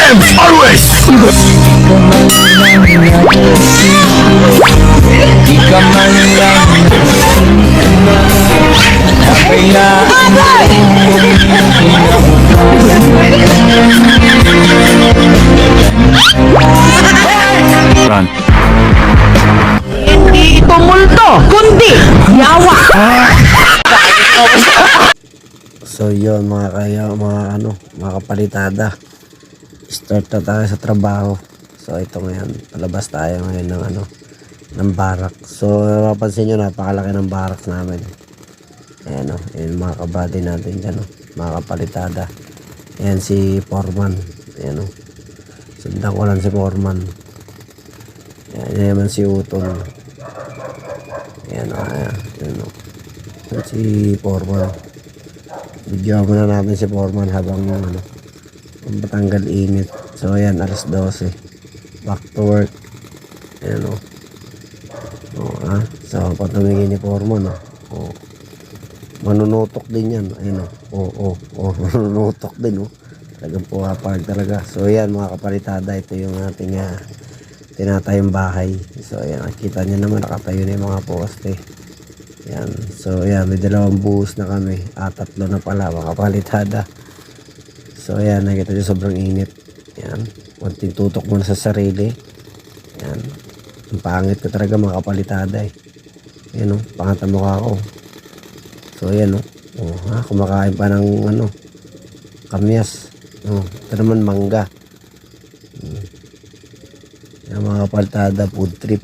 Champs always! Di ka man lang Run. Hindi ito multo, kundi yawa. So yun mga kapalitada, start na tayo sa trabaho. So ito ngayon, palabas tayo ngayon ng barak. So mapapansin nyo, napakalaki ng barak namin. Ayan yung mga kabady natin dyan, mga kapalitada. Ayan si Foreman. Ayan sundan ko lang si Foreman. Ayan naman si Utol. Ayan si Foreman. Video muna natin si Foreman habang patanggal init. So ayan, alas 12, back to work. Ayan so pag tumingin ni Foreman manunutok din yan. Ayan manunutok din talagang puwapag talaga. So ayan mga kapalitada, ito yung ating tinatayong bahay. So ayan, kita nyo naman nakatayo na yung mga poste. Yan. So ayan, may dalawang buhos na kami. Tatlo na pala mga kapalitada. So ayan, nakita nyo sobrang init. Yan. Kunting tutok muna sa sarili. Yan. Ang pangit ko talaga mga kapalitada Yan pangat ang mukha ko. So ayan kumakain pa ng kamyas. Ito naman mangga. Yan mga kapalitada, food trip.